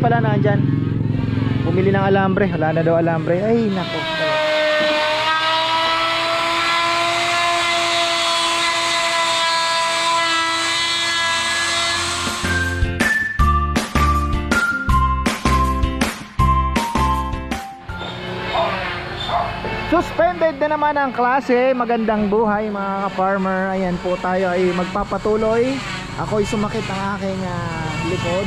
pala nandyan. Bumili ng alambre. Wala na daw alambre. Ay nako. Suspended na naman ang klase. Magandang buhay mga ka-farmer. Ayan po, tayo ay magpapatuloy. Ako ay sumakit ang aking likod.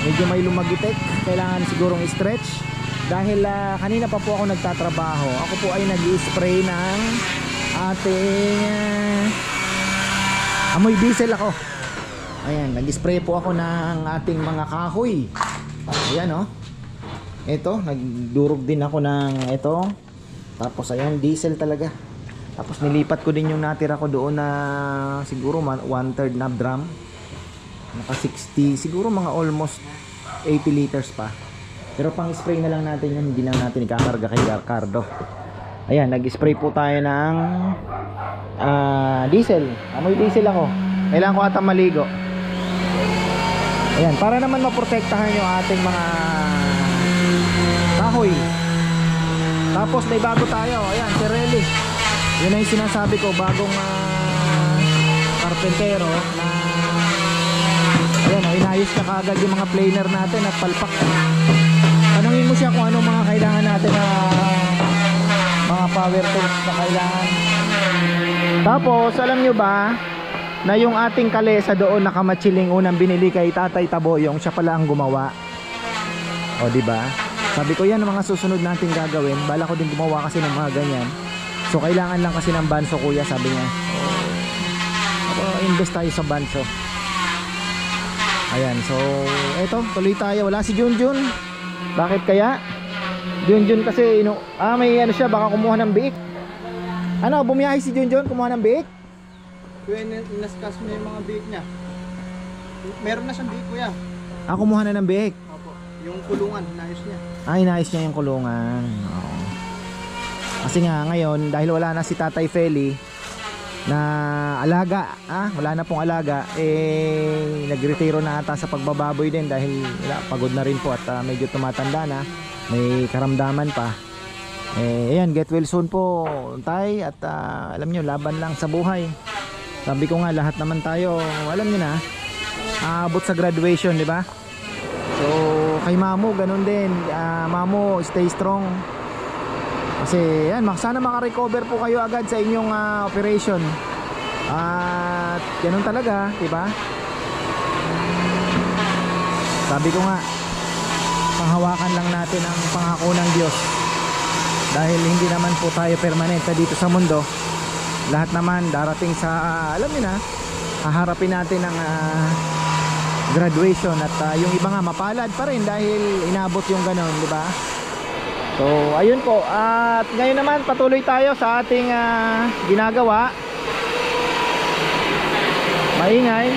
Medyo may lumagitik. Kailangan sigurong i-stretch. Dahil kanina pa po ako nagtatrabaho. Ako po ay nag-i-spray ng ating amoy diesel ako. Ayan, nag-spray po ako ng ating mga kahoy. Ayan o. Ito, nagdurog din ako ng ito. Tapos ayan, diesel talaga. Tapos nilipat ko din yung natira ko doon na siguro 1/3 na drum. Naka 60, siguro mga almost 80 liters pa. Pero pang spray na lang natin yun, hindi na natin ikakarga kay Cardo. Ayan, nag-spray po tayo ng diesel. Amoy diesel ako. Kailangan ko ata maligo. Ayan, para naman maprotektahan yung ating mga kahoy. Tapos may bago tayo. Ayan, Pirelli. Yun na yung sinasabi ko, bagong karpentero na ayan, inayos na kaagad yung mga planer natin at palpak. Tanungin mo siya kung anong mga kailangan natin na mga power tools na kailangan. Tapos alam nyo ba na yung ating kalesa doon na kamachiling unang binili kay Tatay Taboyong, siya pala ang gumawa. O diba? Sabi ko yan ang mga susunod nating gagawin. Bala ko din gumawa kasi ng mga ganyan. So kailangan lang kasi ng banso kuya, sabi niya. Invest tayo sa banso. Ayan, so eto, tuloy tayo. Wala si Junjun. Bakit kaya? Junjun kasi may ano siya, baka kumuha ng biik. Ano, bumiyahe si Junjun, kumuha ng biik? Kuya, inaskas mo yung mga biik niya. Meron na siyang biik kuya. Kumuha na ng biik. Opo, yung kulungan, inayos niya. Inayos niya yung kulungan. Oo. Kasi nga ngayon, dahil wala na si Tatay Feli na alaga, wala na pong alaga, nagretiro na ata sa pagbababoy din dahil pagod na rin po at medyo tumatanda na, may karamdaman pa. Ayan, get well soon po tay, at alam nyo, laban lang sa buhay. Sabi ko nga, lahat naman tayo, alam nyo na, aabot sa graduation, di ba? So kay Mamo ganun din, Mamo, stay strong. Kasi yan, sana makarecover po kayo agad sa inyong operation. At ganun talaga, diba? Sabi ko nga, panghawakan lang natin ang pangako ng Diyos. Dahil hindi naman po tayo permanente dito sa mundo. Lahat naman darating sa, alam niyo na, haharapin natin ang graduation. At yung iba nga mapalad pa rin dahil inabot yung ganun, diba? So ayun po, at ngayon naman patuloy tayo sa ating ginagawa. Maingay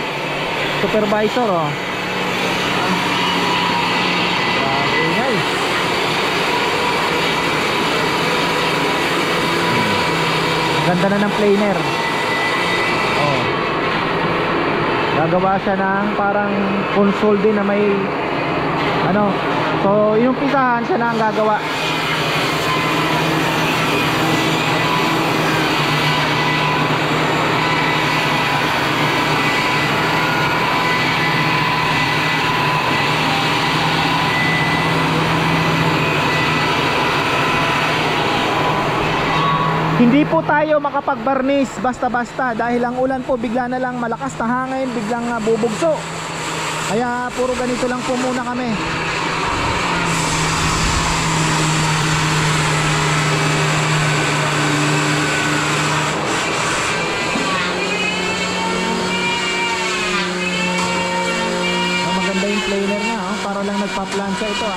supervisor, maingay. Ganda na ng planer. Gagawa siya ng parang console din na may ano. So yung pisahan siya na ang gagawa. Hindi po tayo makapag-varnish basta-basta dahil ang ulan po bigla na lang malakas na hangin, biglang bubugso. Kaya puro ganito lang po muna kami. Maganda yung planer nga, para lang nagpa-plancha ito .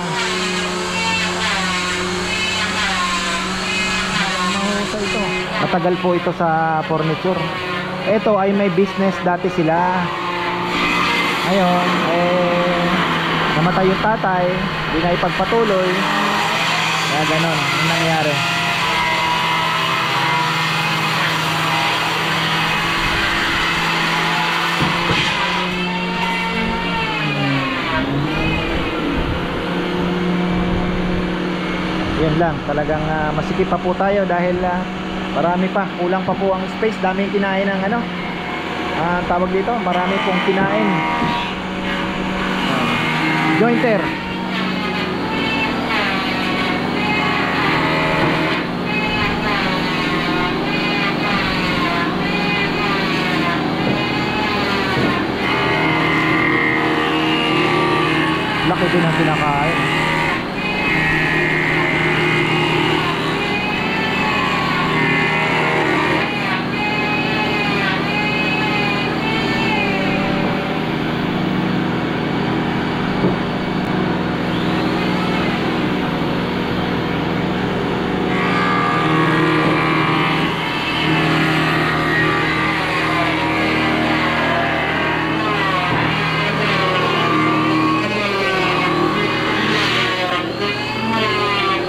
Ito. Matagal po ito sa furniture. Ito ay may business dati sila. Ngayon, namatay yung tatay, hindi na ipagpatuloy. Kaya ganon, yung nangyari. Yun lang, talagang masikip pa po tayo dahil marami pa, kulang pa po ang space. Daming kinain ng ano, tawag dito, marami pong kinain. Jointer. Laki din ang pinakain.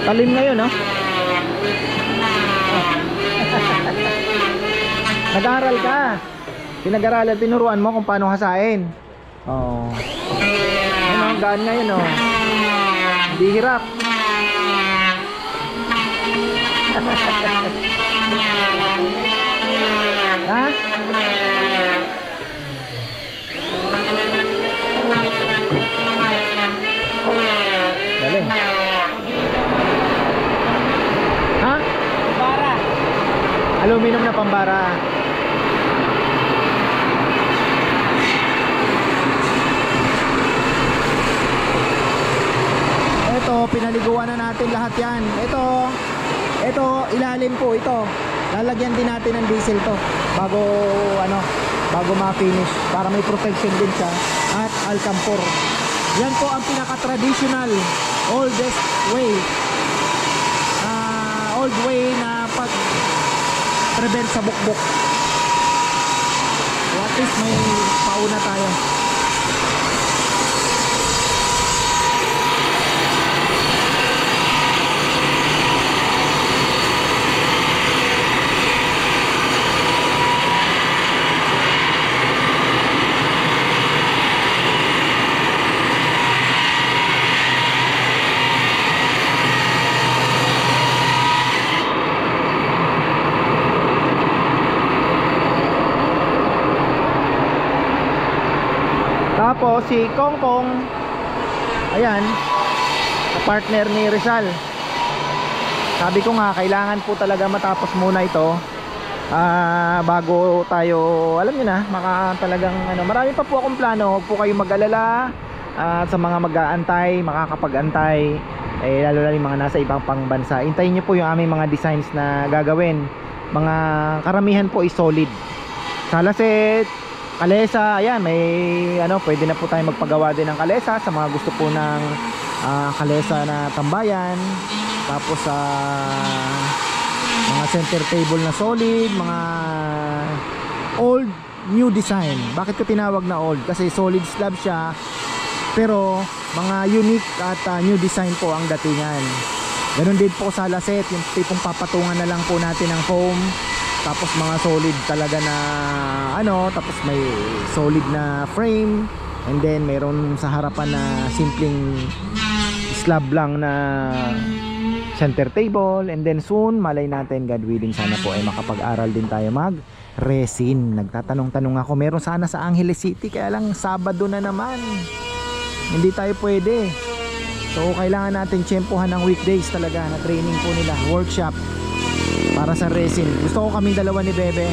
Talim ngayon, no? Nag-aaral ka. Pinag-aralan, tinuruan mo kung paano hasain. Oo. Ano, gaan ngayon, oh. Hindi hirap. Ha? Galing. Ha? Para. Aluminum na pambara. Ito, pinaliguan na natin lahat yan. Ito, ilalim po ito. Lalagyan din natin ng diesel to bago bago ma-finish para may protection din siya at alcampor. Yan po ang pinaka-traditional oldest way. Old way na pag-prevent sa bukbok. So at least may pauna tayo. Tapos si Kongkong, ayan, partner ni Rizal. Sabi ko nga, kailangan po talaga matapos muna ito bago tayo, alam niyo na, talagang marami pa po akong plano. Huwag po kayong mag-alala. Sa mga mag-aantay, makakapag-antay, lalo na yung mga nasa ibang pang bansa, hintayin niyo po yung aming mga designs na gagawin. Mga karamihan po is solid. Salaset, kalesa, ayan, may pwede na po tayo magpagawa din ng kalesa sa mga gusto po ng kalesa na tambayan. Tapos mga center table na solid, mga old new design. Bakit ko tinawag na old? Kasi solid slab siya, pero mga unique at new design po ang datingan. Ganun din po sa laset, yung tipong papatungan na lang po natin ng foam. Tapos mga solid talaga na tapos may solid na frame, and then meron sa harapan na simpleng slab lang na center table, and then soon, malay natin, God willing, sana po ay makapag-aral din tayo mag-resin. Nagtatanong-tanong ako, meron sana sa Angeles City, kaya lang Sabado na naman, hindi tayo pwede. So kailangan natin tsempuhan ng weekdays talaga na training po nila, workshop para sa resin. Gusto ko kaming dalawa ni Bebe.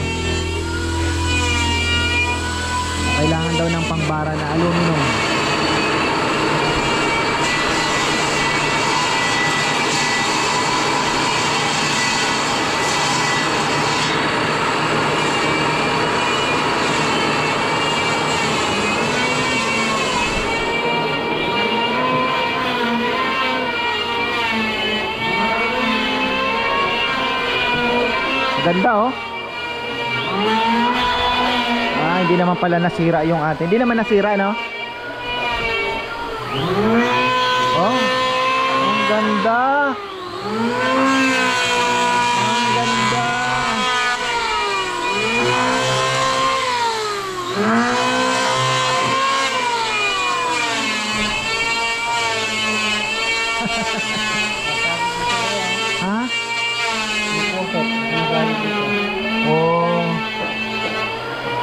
Kailangan daw ng pangbara na aluminum. Ganda, oh. Hindi naman pala nasira yung atin. Hindi naman nasira, no? Oh, ang ganda. Ang ganda.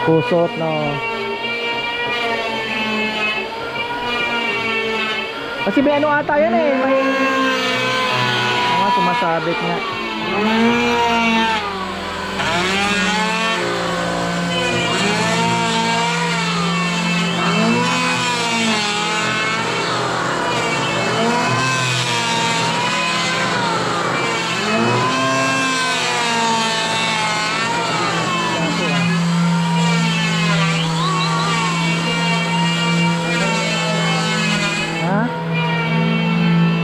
Kusot, no. Kasi may ano ata yan eh, may mga sumasabit nga. Ha?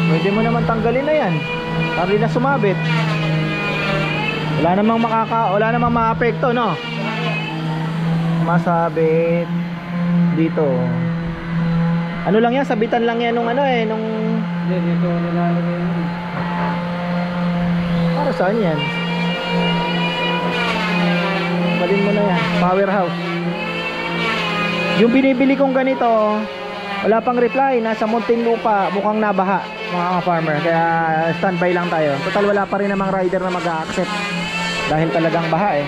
Pwede mo naman tanggalin na yan. Tari na sumabit. Wala namang maapekto, no? Masabit dito. Ano lang yan, sabitan lang yan nung ano eh, nung... Hindi, dito nilalagay yun. Para saan yan? Balin mo na yan, powerhouse. Yung binibili kong ganito, wala pang reply, nasa Muntinlupa, mukhang nabaha mga farmer. Kaya standby lang tayo. Total wala pa rin namang rider na mag-a-accept dahil talagang baha eh.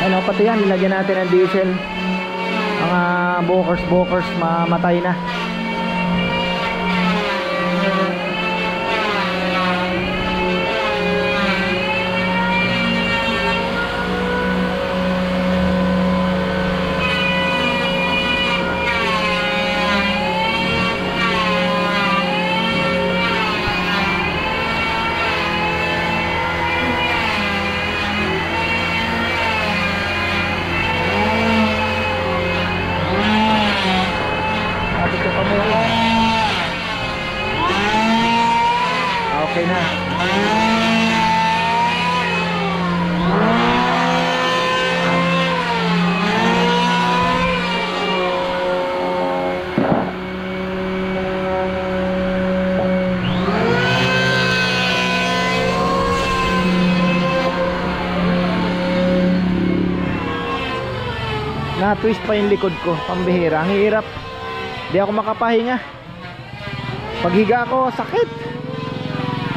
Ano, pati yan, nilagyan natin ng diesel. Mga bokers mamatay na. Okay na. Na-twist pa yung likod ko, pambihira. Ang hirap. Di ako makapahinga. Paghiga ko, sakit.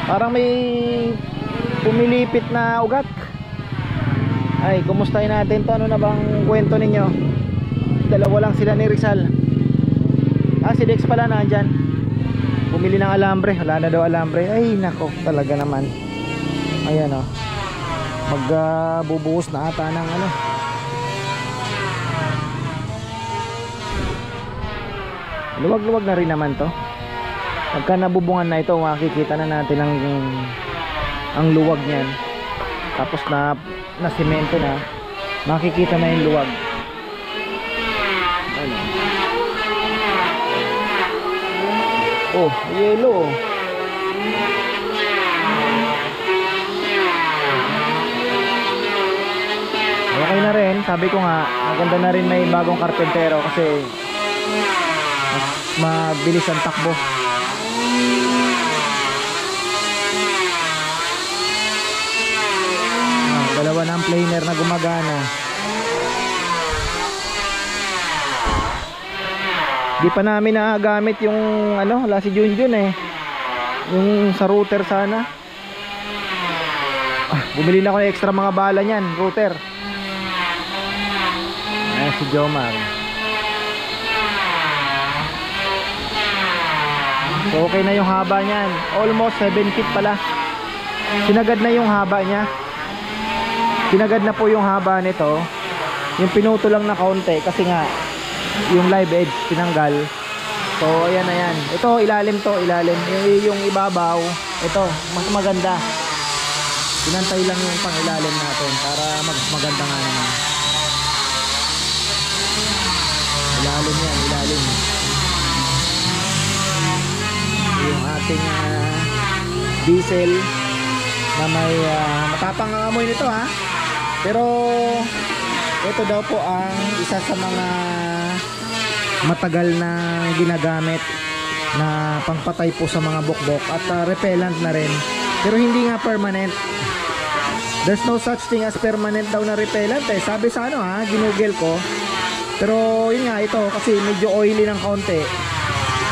Parang may pumilipit na ugat. Ay, kumustahin natin to. Ano na bang kwento ninyo? Dalawa lang sila ni Rizal. Si Dex pala nandyan. Bumili ng alambre. Wala na daw alambre. Ay, nako, talaga naman. Ayan o. Magbubuhos na ata ng ano. Luwag-luwag na rin naman to. Pagka nabubungan na ito, makikita na natin ang luwag niyan. Tapos na semento na, makikita na yung luwag. Ano? Oh, yellow. Okay na rin, sabi ko nga, maganda na rin may bagong karpentero kasi mas mabilis ang takbo. Dalawa na ang planer na gumagana. Di pa namin nagagamit yung ano, wala si Junjun eh. Yung sa router sana. Bumili na ako ng extra mga bala niyan, router. Si Jomar. So okay na yung haba niyan. Almost 7 feet pala. Sinagad na yung haba niya. Sinagad na po yung haba nito. Yung pinuto lang na kaunti kasi nga yung live edge tinanggal. So ayan na yan. Ito ilalim to, ilalim. Yung ibabaw, ito mas maganda. Pinantay lang yung pang ilalim natin para maganda nga naman. Ilalim yan, ilalim. Yung ating diesel na may matapang ang amoy nito ha. Pero ito daw po ang isa sa mga matagal na ginagamit na pangpatay po sa mga bukbok at repellent na rin. Pero hindi nga permanent. There's no such thing as permanent daw na repellent eh. Sabi sa ano ha, ginugel ko. Pero yun nga ito kasi medyo oily ng kaunti.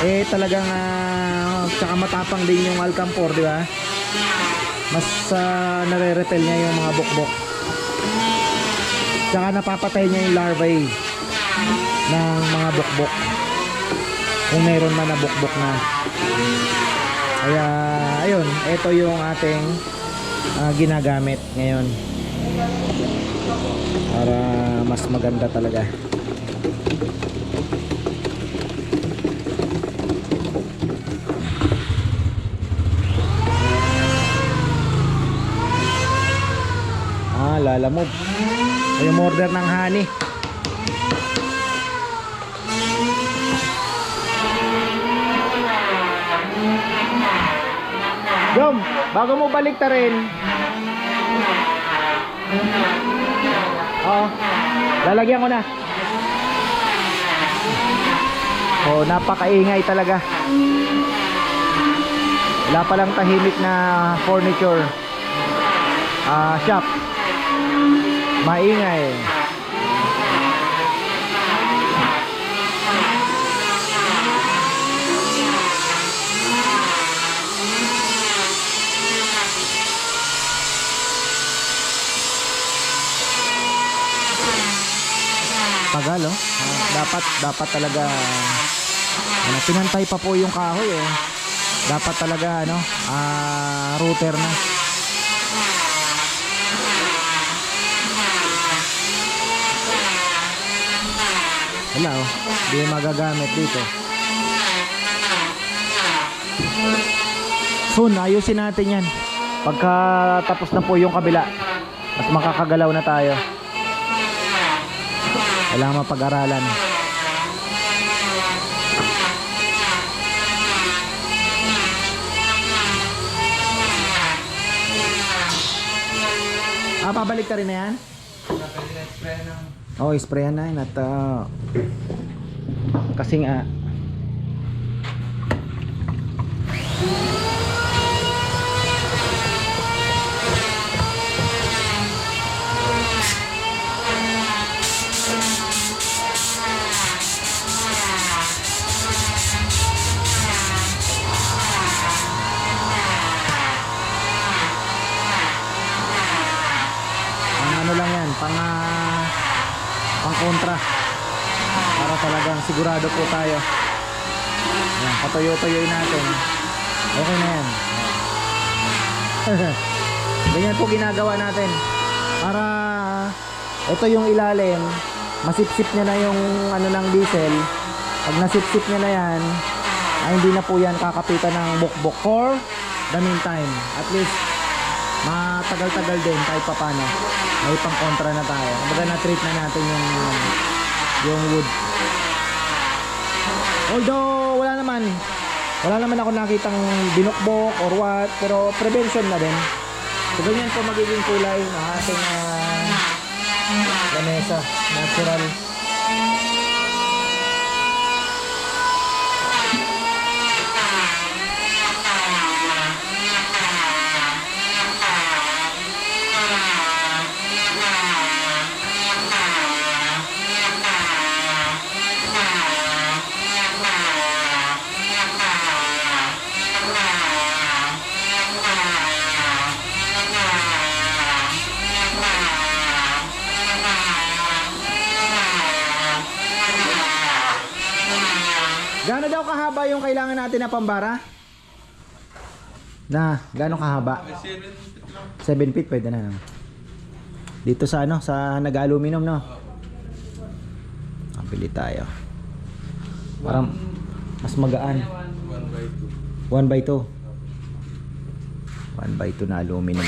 Eh talagang tsaka matapang din yung Alcampor, di ba? Mas nare-repel niya yung mga bukbok. Tsaka napapatay niya yung larvae ng mga bukbok. Kung meron man na bukbok na. Kaya ayun, ito yung ating ginagamit ngayon para mas maganda talaga. Lalamove. Ay, yung order ng honey. Jom, bago mo balik ta rin. Oo. Lalagyan ko na. Oh, napakaingay talaga. Wala palang tahimik na furniture shop. Maingay. Tagal, oh. Dapat talaga pinantay pa po yung kahoy, eh. Dapat talaga router na. Wala, oh. Hindi magagamit dito. Soon, ayusin natin yan. Pagka tapos na po yung kabila, mas makakagalaw na tayo. Kailangan mapag-aralan. Pabalik ka rin na yan? Oo, sprayan na yun. At kasi nga ano lang yan, pang kontra para talagang sigurado po tayo. Yan, patuyo-tuyoy natin. Okay na yan. Ganyan po ginagawa natin para ito yung ilalim, masipsip niya na yung ano ng diesel. Pag nasipsip niya na yan, ay hindi na po yan kakapitan ng bukbok for the meantime. At least matagal-tagal din kahit papano. May pang kontra na tayo. Kumbaga na-treat na natin yung wood. Although wala naman ako nakitang binukbok or what, pero prevention na din. So ganyan po magiging kulay ng ating lamesa, natural. Gaano daw kahaba yung kailangan natin na pambara? Gaano kahaba? 7 feet pwede na. Dito sa sa nag-aluminum, no? Pili tayo. Para mas magaan. 1/2. 1/2 na aluminum.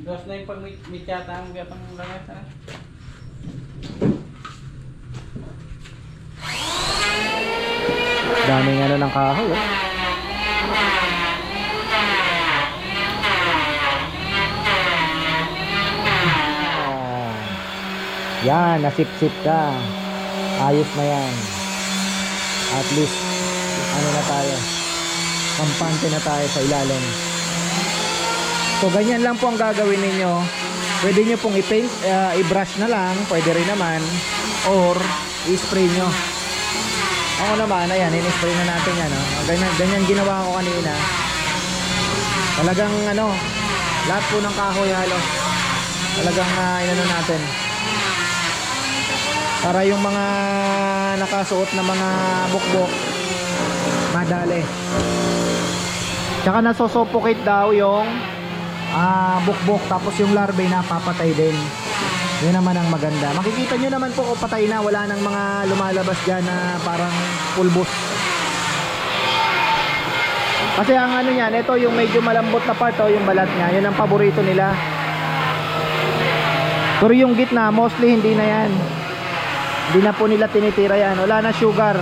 Dos na yung pag may tiyata ang gatang langit ha. Daming ano ng kahoy, oh. Ah. Yan, nasip-sip ka. Ayos na yan. At least, ano na tayo, kampante na tayo sa ilalim. So ganyan lang po ang gagawin ninyo. Pwede nyo pong i-paint, i-brush na lang, pwede rin naman, or i-spray nyo. Ako naman, ayan, in-spray na natin yan, oh. Ganyan ginawa ko kanina. Talagang ano, lahat po ng kahoy halos talagang inano natin, para yung mga nakasuot na mga bukbok madali. Tsaka nasosuffocate daw yung bukbok, tapos yung larvae napapatay din. Yun naman ang maganda. Makikita nyo naman po kung patay na, wala nang mga lumalabas dyan na parang pulbos. Kasi ang ano yan, ito yung medyo malambot na part, oh, yung balat nya, yun ang paborito nila. Pero yung gitna, mostly hindi na yan. Hindi na po nila tinitira yan. Wala na sugar.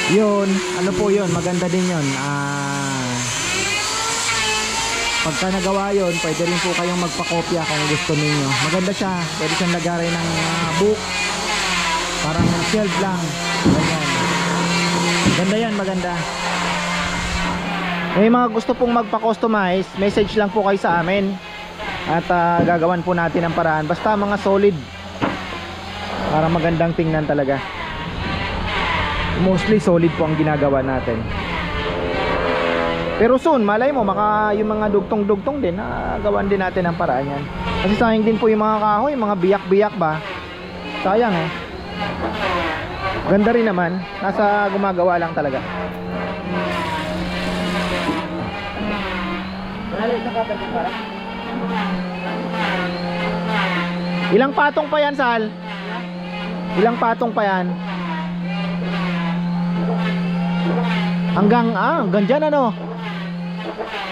Yun, ano po yun, maganda din yun. Pagka nagawa yun, pwede rin po kayong magpakopya kung gusto ninyo. Maganda siya, pwede siyang lagay ng book, parang shelf lang, ganyan. Maganda yan, maganda. May mga gusto pong magpa-customize, message lang po kayo sa amin. At gagawan po natin ang paraan, basta mga solid, para magandang tingnan talaga. Mostly solid po ang ginagawa natin. Pero soon, malay mo, maka yung mga dugtong-dugtong din, gawan din natin ang paraan yan. Kasi sayang din po yung mga kahoy, mga biyak-biyak ba. Sayang eh. Ganda rin naman, nasa gumagawa lang talaga. Ilang patong pa yan, Sal? Ilang patong pa yan? Hanggang dyan ano.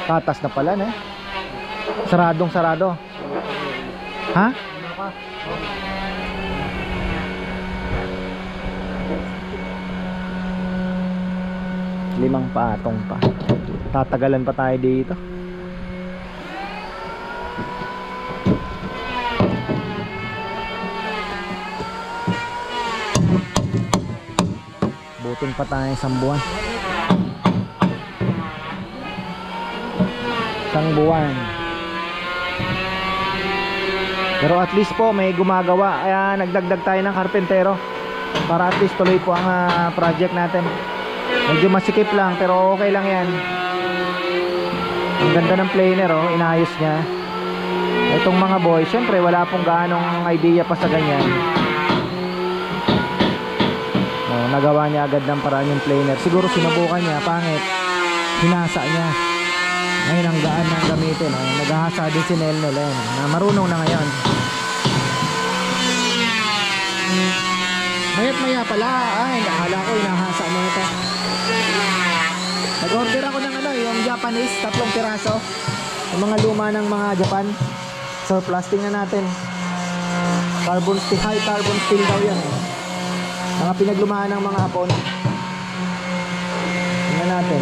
Tatas na pala eh. Saradong sarado. Ha? Limang patong pa. Tatagalan pa tayo dito. Butin pa tayo isang buwan. Isang buwan. Pero at least po may gumagawa. Kaya nagdagdag tayo ng karpentero para at least tuloy po ang project natin. Medyo masikip lang pero okay lang yan. Ang ganda ng planer, oh, inayos niya. Itong mga boys, syempre wala pong gaanong idea pa sa ganyan. Oh, nagawa niya agad ng paraan yung planer. Siguro sinubukan niya, pangit. Hinasa niya. Ngayon ang gaan na gamitin, oh. Naghahasa din si Nelnel, eh, na marunong na ngayon. Mayat maya pala, ay nakala ko inahasa mo ito. Nag-order ako ng ano, yung Japanese, 3 piraso. Yung mga luma ng mga Japan. Surplus, tingnan natin. Carbon steel, high carbon steel daw yan, eh. Mga pinaglumaan ng mga Hapon. Tingnan natin,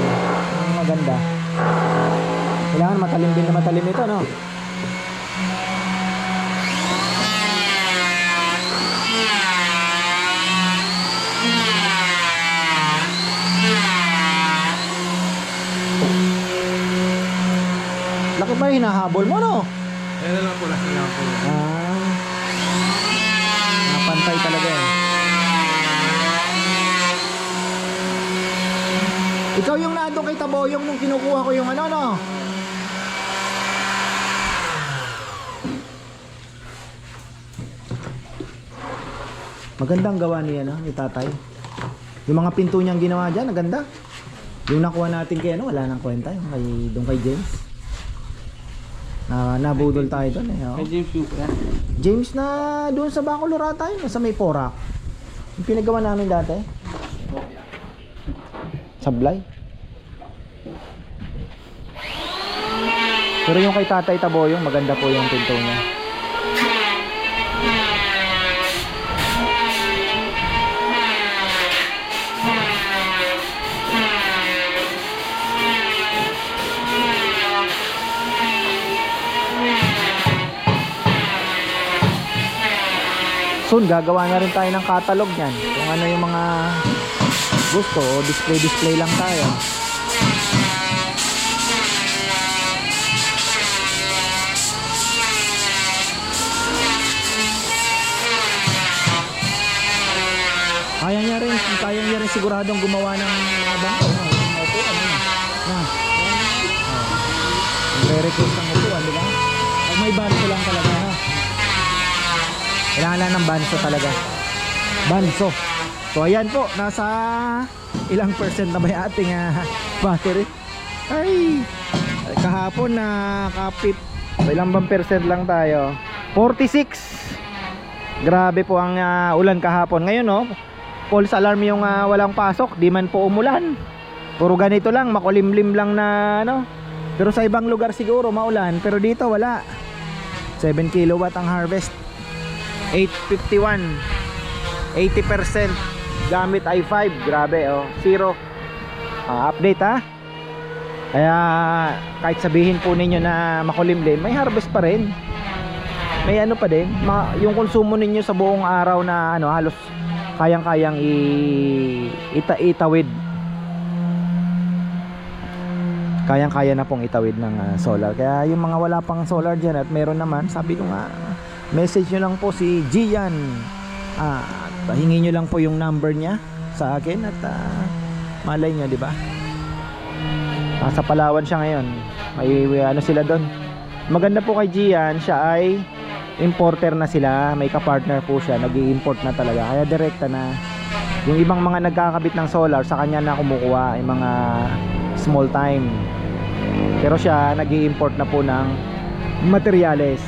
ang maganda. Kailangan matalim din na matalim ito, no? Laki pa hinahabol mo, no? Ayan na lang po, laki lang po. Napantay talaga eh. Ikaw yung naandun kay Taboyong nung kinukuha ko yung ano, no? Magandang gawa niya, no, ni tatay. Yung mga pinto niyang ginawa dyan, ang ganda. Yung nakuha natin kay ano, wala nang kwenta. Yung doon kay James. Nabudol tayo doon eh. Oh. Kay James yung yan. James na doon sa Bacolod tayo, sa may Porac. Yung pinagawa namin dati. Sablay. Pero yung kay Tatay Taboyong, maganda po yung pinto niya. Soon, gagawa na rin tayo ng catalog niyan. Kung ano yung mga gusto, display lang tayo. Kaya niya rin siguradong gumawa ng mga bangko. Opo, ano na. Re-request ng upuan, di ba? Pag may banso lang talaga, ha? Kailangan lang ng banso talaga. Banso. So ayan po, nasa ilang percent na ba yung ating battery? Ay, kahapon na kapit. Ilang bang percent lang tayo? 46. Grabe po ang ulan kahapon. Ngayon no, false alarm yung walang pasok. Di man po umulan. Puro ganito lang, makulimlim lang na ano. Pero sa ibang lugar siguro maulan. Pero dito wala. 7 kilowatt ang harvest. 851. 80% gamit i5. Grabe oh. Zero update ha. Kaya kahit sabihin po ninyo na makulimlim, may harvest pa rin. May ano pa din, yung konsumo ninyo sa buong araw na ano, halos kayang-kayang itawid. Kayang-kaya na pong itawid ng solar. Kaya yung mga wala pang solar dyan at meron naman, sabi ko nga, message nyo lang po si Gian. Hingin nyo lang po yung number niya sa akin at malay nyo, di ba? Sa Palawan siya ngayon. May ano sila doon. Maganda po kay Gian, siya ay importer na sila, may ka-partner po siya, nag-i-import na talaga. Kaya direkta na yung ibang mga nagkakabit ng solar sa kanya na kumukuha, yung mga small time. Pero siya nag-i-import na po ng materyales.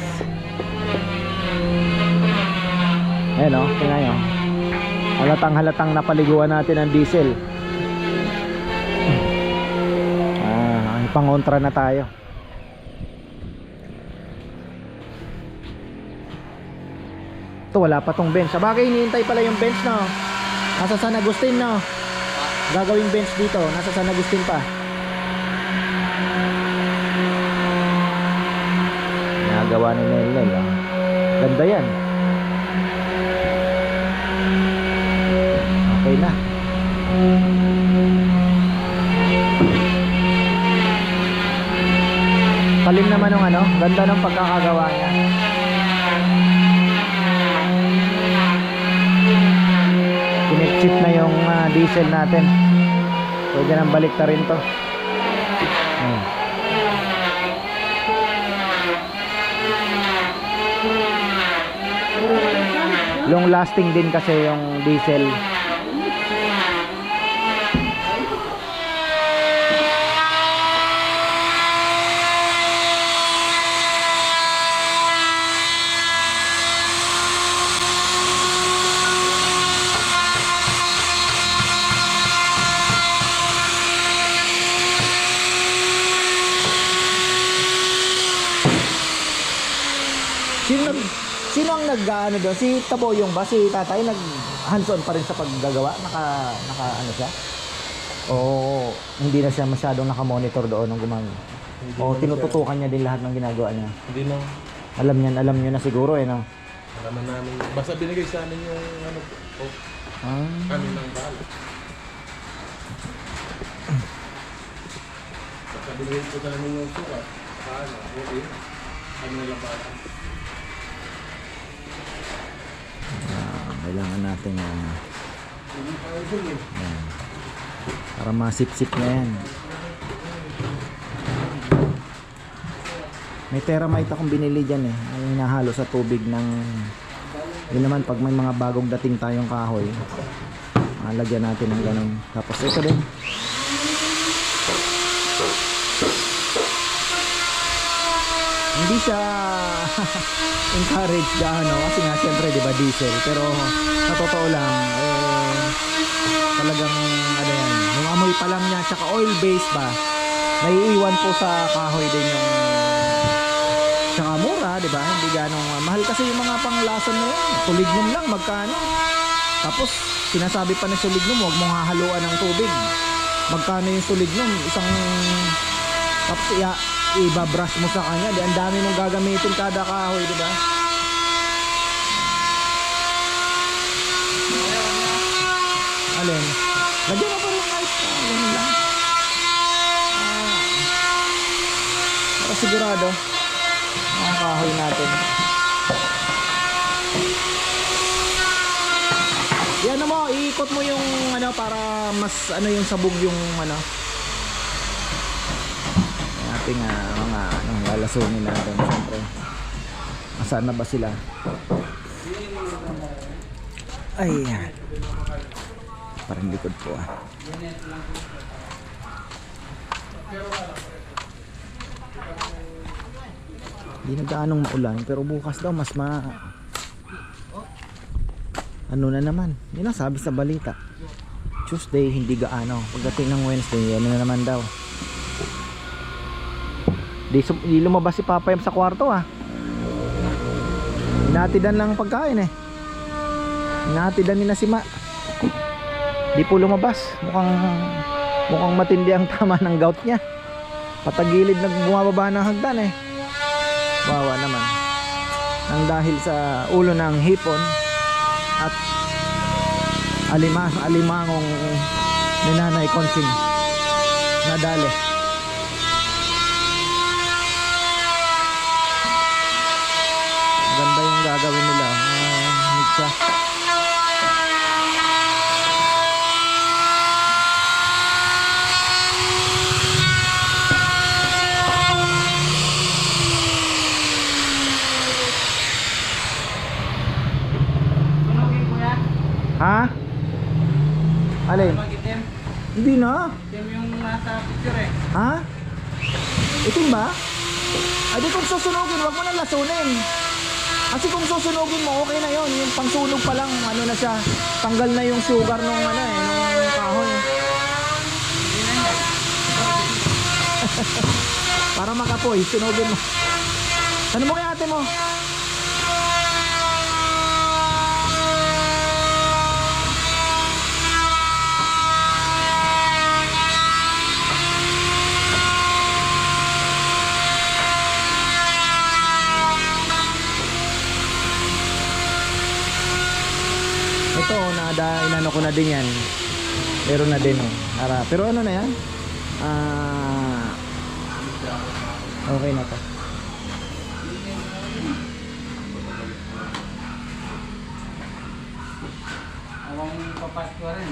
Ayan o, tingnan nyo. Halatang napaliguan natin ang diesel. Pangontra na tayo. Ito wala pa tong bench. Sabagay hinihintay pala yung bench no. Nasa San Agustin no. Gagawing bench dito. Nasa San Agustin pa. Nagawa ni Nel oh. Ganda yan. Okay na. Talim naman ng ano, ganda ng pagkakagawa niya. Kinip-chip na yung diesel natin. Pwede nang balik na rin to. Long lasting din kasi yung diesel. Sino ang nag-ano doon? Si Taboyong ba? Si tatay nag-hands-on pa rin sa paggagawa? Naka ano siya? O hindi na siya masyadong nakamonitor doon ng gumamit? O tinututukan niya din lahat ng ginagawa niya? Hindi na. Alam niyo na siguro eh no? Alam na namin. Basta binigay sa amin yung ano po. Kami ng bala. Basta binigay po sa namin yung suka. Paano? Okay. Kami nalang bala. Kailangan natin para masip-sip na yan. May Teramite akong binili dyan eh, ay hinahalo sa tubig ng Yun naman pag may mga bagong dating tayong kahoy, lagyan natin ng ganun. Tapos ito din. Hindi siya encourage gaano kasi nga syempre 'di ba diesel, pero sa totoo lang talagang ano yan, yung amoy pa lang niya tsaka oil base ba, naiiwan po sa kahoy din yung tsaka mura, 'di ba? Hindi ganong mahal kasi yung mga panglason na yun. Tulignum lang magkano? Tapos sinasabi pa ng sulignum, huwag mong hahaluan ng tubig. Magkano yung sulignum? Isang tapos ibabrush mo sa kanya, di ang dami mong gagamitin kada kahoy, di ba? Alin? Lagyan mo pa rin kahit ganun lang. Para sigurado ang kahoy natin. Yan mo, iikot mo yung ano para mas ano yung sabog yung ano. Ating mga lalasunin natin siyempre. Nasaan na ba sila? Ay, parang likod po Hindi na gaanong maulan pero bukas daw mas ano na naman. Yun ang sabi sa balita. Tuesday hindi gaano. Pagdating ng Wednesday ano na naman daw. Di lumabas si Papa sa kwarto Inatidan lang pagkain Inatidan ni na si Ma. Di po lumabas. Mukhang matindi ang tama ng gout niya. Patagilid na bumababa ng hagdan Bawa naman. Nang dahil sa ulo ng hipon at alimangong ni Nanay Consing nadali. Ganda yung gagawin nila. Mixa. Sunugin ko yan. Ha? Alin? Mag-itim. Hindi na. Itim yung nasa picture Ha? Itim ba? Ay di kung susunugin, wag mo na lasunin. Kasi kung susunugin mo, okay na yon. Yung pangsunog pa lang, ano na siya, tanggal na yung sugar nung nung kahoy. Para makapoy, sunugin mo. Ano mo kay ate mo? Ito, inano ko na din yan. Meron na din pero ano na yan? Okay na to. Awang papasko rin.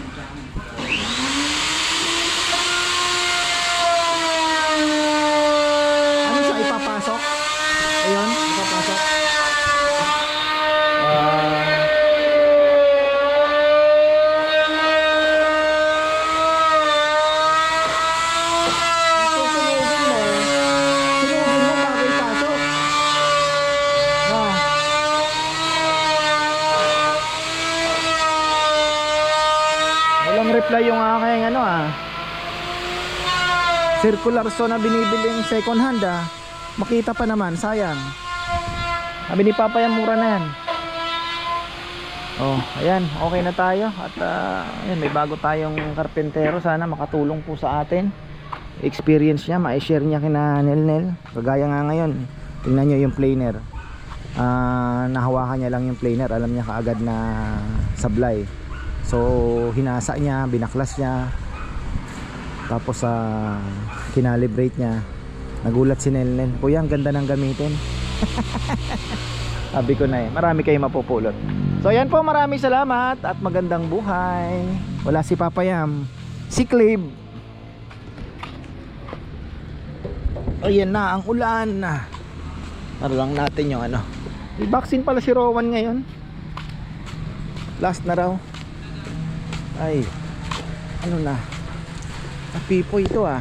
Ano siya ipapasok? Ayun, ipapasok. Reply yung aking circular saw na binibiling second hand makita pa naman, sayang. Sabi ni Papa yan, mura na yan. Ayan, okay na tayo. At ayan, may bago tayong karpentero. Sana makatulong po sa atin. Experience niya, ma-share niya kina Nel. Kagaya nga ngayon, tingnan nyo yung planer. Nahawakan niya lang yung planer, alam niya kaagad na sablay. So hinasa niya, binaklas niya, tapos kinalibrate niya. Nagulat si Nel, kuya ang ganda ng gamitin. Sabi ko na marami kayong mapupulot. So ayan po, maraming salamat at magandang buhay. Wala si Papa Yam, si Clive. Ayan na ang ulan. Para lang natin yung may vaccine pala si Rowan ngayon. Last na raw. Ay, ano na, napipoy ito ah.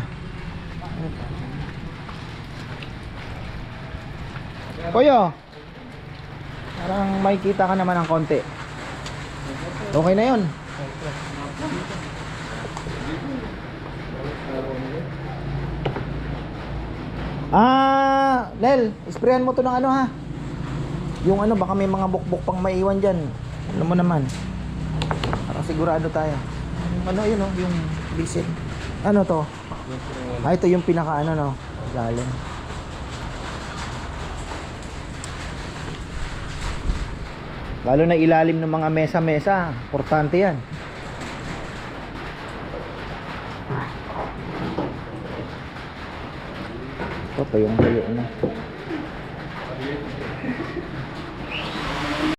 Kuya, parang may kita ka naman ng konti. Okay na yun. Nel, sprayan mo to ng ano ha. Yung ano, baka may mga bukbok pang maiwan dyan. Alam mo naman. Para sigurado tayo. Yung ano yun oh, yung bisit. Ano to? Ito yung pinaka ano no, galing. Lalo na ilalim ng mga mesa-mesa, importante yan. Ito pa yung tuyo na.